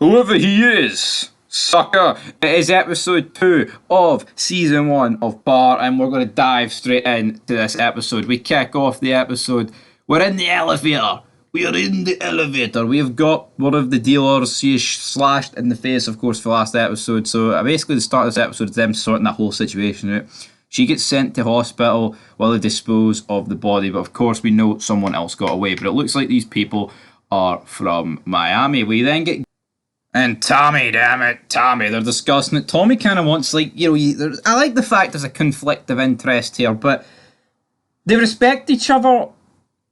Whoever he is, sucker. It is episode 2 of season 1 of Bar, and we're going to dive straight into this episode. We kick off the episode. We're in the elevator. We are in the elevator. We've got one of the dealers. She is slashed in the face, of course, for last episode. So basically, the start of this episode is them sorting that whole situation out. She gets sent to hospital while they dispose of the body, but of course, we know someone else got away. But it looks like these people are from Miami. We then get and Tommy, damn it, Tommy, they're discussing it. Tommy kind of wants, like, I like the fact there's a conflict of interest here, but they respect each other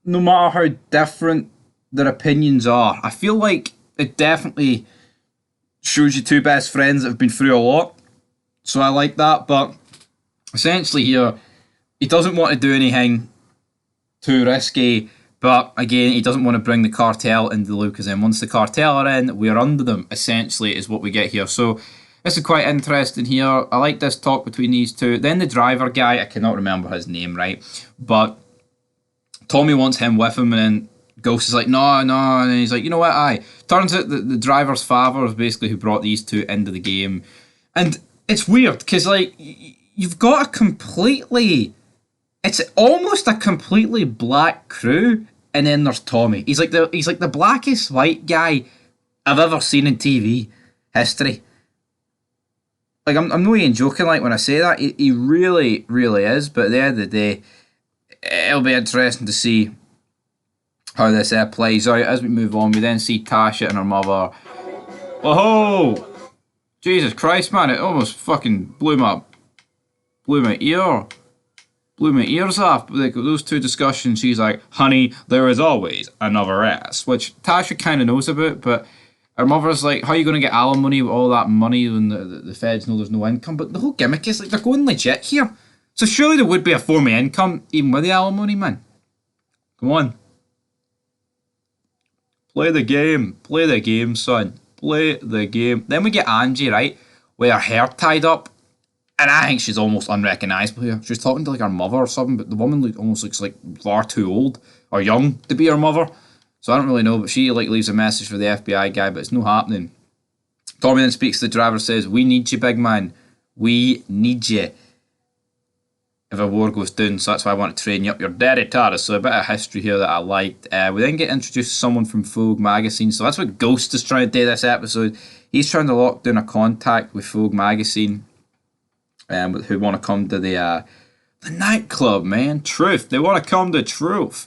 no matter how different their opinions are. I feel like it definitely shows you two best friends that have been through a lot, so I like that, but essentially here, he doesn't want to do anything too risky. But again, he doesn't want to bring the cartel into the loop because then once the cartel are in, we're under them, essentially, is what we get here. So this is quite interesting here. I like this talk between these two. Then the driver guy, I cannot remember his name, right? But Tommy wants him with him, and then Ghost is like, no, and he's like, you know what, aye. Turns out that the driver's father is basically who brought these two into the game. And it's weird, because, like, you've got a completely... It's almost a completely black crew, and then there's Tommy. He's like the blackest white guy I've ever seen in TV history. Like I'm not even joking. Like when I say that, he really, really is. But at the end of the day, it'll be interesting to see how this plays out as we move on. We then see Tasha and her mother. Whoa! Jesus Christ, man! It almost fucking blew my ear. Blew my ears off. Like those two discussions, she's like, honey, there is always another ass, which Tasha kind of knows about, but her mother's like, how are you going to get alimony with all that money when the feds know there's no income? But the whole gimmick is like, they're going legit here. So surely there would be a form of income, even with the alimony, man. Come on. Play the game, son. Play the game. Then we get Angie, right, with her hair tied up. And I think she's almost unrecognisable here. She's talking to like her mother or something, but the woman almost looks like far too old or young to be her mother. So I don't really know, but she like leaves a message for the FBI guy, but it's no happening. Tommy then speaks to the driver, says, we need you, big man. We need you if a war goes down, so that's why I want to train you up your dirty Tara. So a bit of history here that I liked. We then get introduced to someone from Vogue magazine. So that's what Ghost is trying to do this episode. He's trying to lock down a contact with Vogue magazine. Who want to come to the nightclub, man. Truth. They want to come to Truth.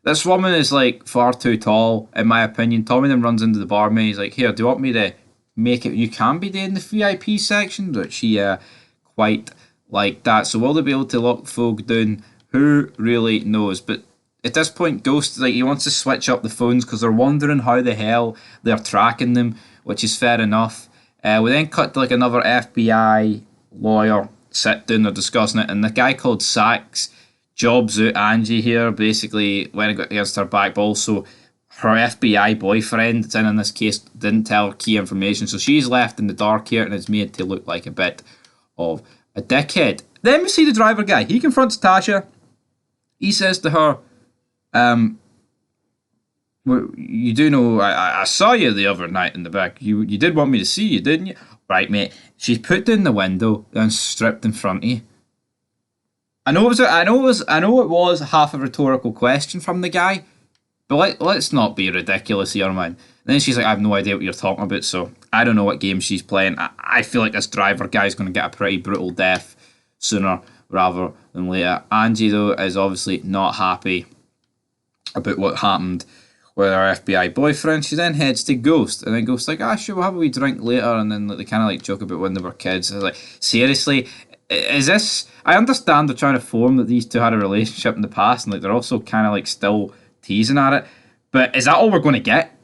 This woman is like far too tall, in my opinion. Tommy then runs into the barmaid. He's like, here, do you want me to make it? You can be in the VIP section, but she quite like that. So will they be able to lock folk down? Who really knows? But at this point, Ghost, like, he wants to switch up the phones because they're wondering how the hell they're tracking them, which is fair enough. We then cut to like another FBI lawyer sit down, they're discussing it, and the guy called Sachs jobs out Angie here, basically went against her back, but also her FBI boyfriend that's in this case didn't tell her key information, so she's left in the dark here and is made to look like a bit of a dickhead. Then we see the driver guy. He confronts Tasha. He says to her, you do know I saw you the other night in the back. You did want me to see you, didn't you? Right, mate. She's put down the window and stripped in front of you. I know it was half a rhetorical question from the guy, but let's not be ridiculous here, man. And then she's like, I have no idea what you're talking about, so I don't know what game she's playing. I feel like this driver guy's going to get a pretty brutal death sooner rather than later. Angie, though, is obviously not happy about what happened with her FBI boyfriend. She then heads to Ghost, and then Ghost's like, sure, we'll have a wee drink later, and then like, they kind of like joke about when they were kids. I was like, seriously? Is this... I understand they're trying to form that these two had a relationship in the past, and like they're also kind of like still teasing at it, but is that all we're going to get?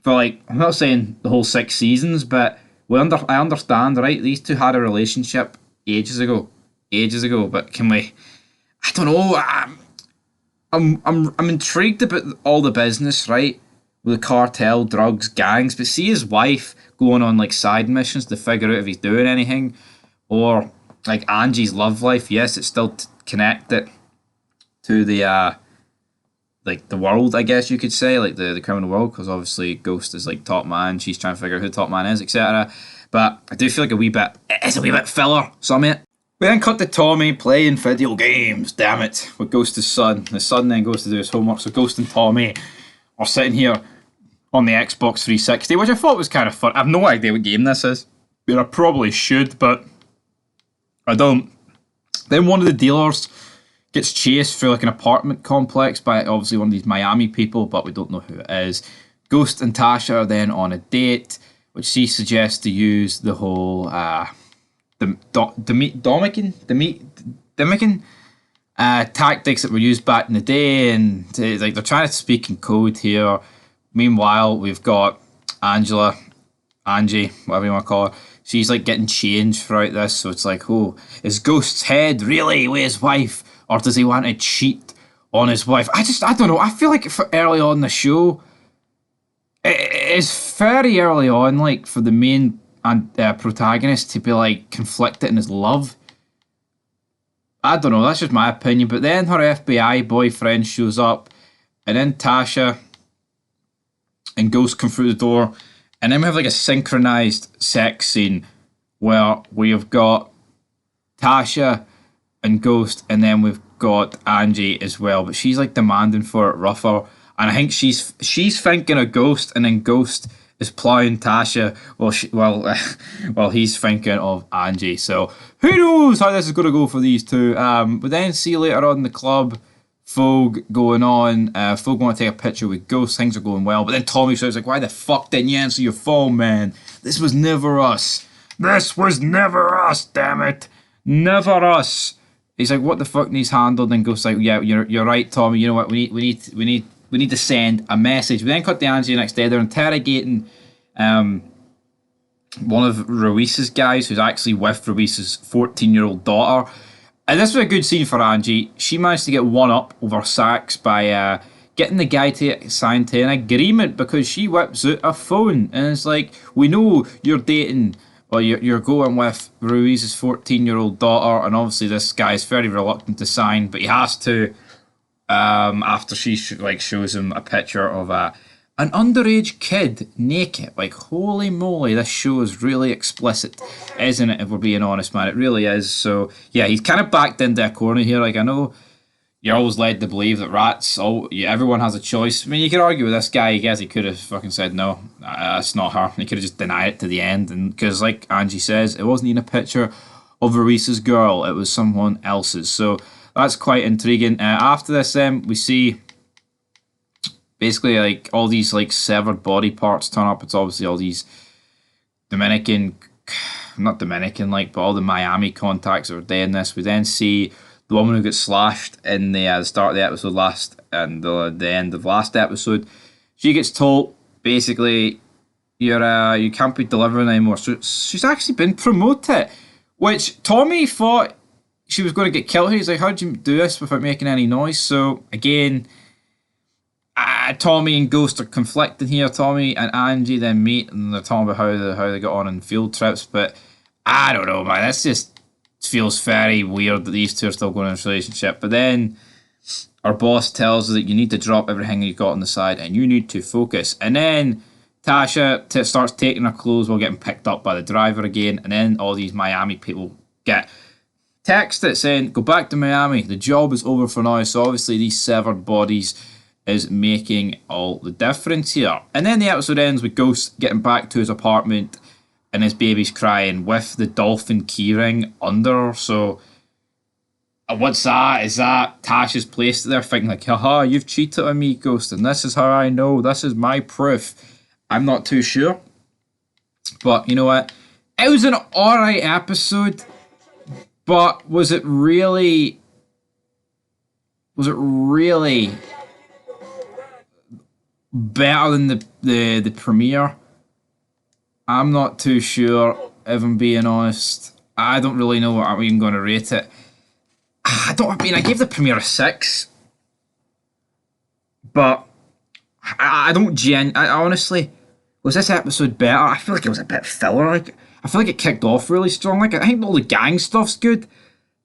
For like, I'm not saying the whole 6 seasons, but I understand, right? These two had a relationship ages ago, but can we... I don't know, I'm intrigued about all the business, right? With the cartel, drugs, gangs, but see his wife going on like side missions to figure out if he's doing anything, or like Angie's love life. Yes, it's still connected to the like the world, I guess you could say, like the criminal world, because obviously Ghost is like top man. She's trying to figure out who top man is, etc. But I do feel like it's a wee bit filler. Some of it. We then cut to Tommy playing video games. Damn it, with Ghost's son. The son then goes to do his homework. So Ghost and Tommy are sitting here on the Xbox 360, which I thought was kind of fun. I have no idea what game this is. But I probably should, but I don't. Then one of the dealers gets chased through like an apartment complex by obviously one of these Miami people, but we don't know who it is. Ghost and Tasha are then on a date, which she suggests to use the whole Dominican tactics that were used back in the day, and like they're trying to speak in code here. Meanwhile, we've got Angie, whatever you want to call her. She's like getting changed throughout this, so it's like, oh, is Ghost's head really with his wife, or does he want to cheat on his wife? I don't know. I feel like for early on in the show, it's very early on, like for the main protagonist to be like conflicted in his love. I don't know. That's just my opinion. But then her FBI boyfriend shows up, and then Tasha and Ghost come through the door. And then we have like a synchronized sex scene where we've got Tasha and Ghost, and then we've got Angie as well. But she's like demanding for it rougher, and I think she's thinking of Ghost, and then Ghost is plying Tasha while he's thinking of Angie. So who knows how this is going to go for these two? But then see later on in the club. Fogue going on. Fogue want to take a picture with Ghost. Things are going well. But then Tommy shouts like, why the fuck didn't you answer your phone, man? This was never us. This was never us, damn it. Never us. He's like, what the fuck needs handled? And Ghost's like, yeah, you're right, Tommy. You know what? We need to send a message. We then cut to Angie the next day. They're interrogating one of Ruiz's guys who's actually with Ruiz's 14-year-old daughter. And this was a good scene for Angie. She managed to get one up over Sax by getting the guy to sign to an agreement, because she whips out a phone and it's like, we know you're dating, or you're going with Ruiz's 14-year-old daughter, and obviously this guy is very reluctant to sign, but he has to after she shows him a picture of an underage kid naked. Like, holy moly, this show is really explicit, isn't it, if we're being honest, man? It really is. So, yeah, he's kind of backed into a corner here. Like, I know you're always led to believe that everyone has a choice. I mean, you could argue with this guy. I guess he could have fucking said, no, that's not her. He could have just denied it to the end. And because, like Angie says, it wasn't even a picture of Ruiz's girl. It was someone else's. So, that's quite intriguing. After this, then, we see basically like all these like severed body parts turn up. It's obviously all these not Dominican like, but all the Miami contacts that are doing this. We then see the woman who gets slashed in the start of the episode the end of last episode. She gets told basically you can't be delivering anymore. So she's actually been promoted, which Tommy thought she was going to get killed. He's like, how'd you do this without making any noise? So again, Tommy and Ghost are conflicted here. Tommy and Angie then meet, and they're talking about how they got on in field trips. But I don't know, man. This just feels very weird that these two are still going in a relationship. But then our boss tells us that you need to drop everything you got on the side and you need to focus. And then Tasha starts taking her clothes while getting picked up by the driver again. And then all these Miami people get text that saying, go back to Miami. The job is over for now. So obviously these severed bodies is making all the difference here. And then the episode ends with Ghost getting back to his apartment and his baby's crying with the dolphin keyring under her. So what's that? Is that Tasha's placed it there thinking like, haha, you've cheated on me, Ghost, and this is how I know. This is my proof. I'm not too sure. But you know what? It was an alright episode, but was it really better than the premiere? I'm not too sure, if I'm being honest. I don't really know what I'm even going to rate it. I gave the premiere a 6. But I honestly, was this episode better? I feel like it was a bit filler. Like, I feel like it kicked off really strong. Like, I think all the gang stuff's good.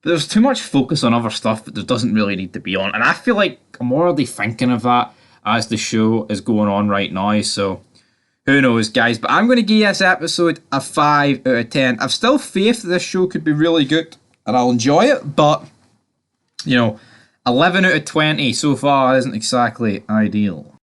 But there's too much focus on other stuff that there doesn't really need to be on. And I feel like I'm already thinking of that as the show is going on right now. So who knows, guys? But I'm going to give this episode a 5 out of 10. I've still faith that this show could be really good and I'll enjoy it. But, 11 out of 20 so far isn't exactly ideal.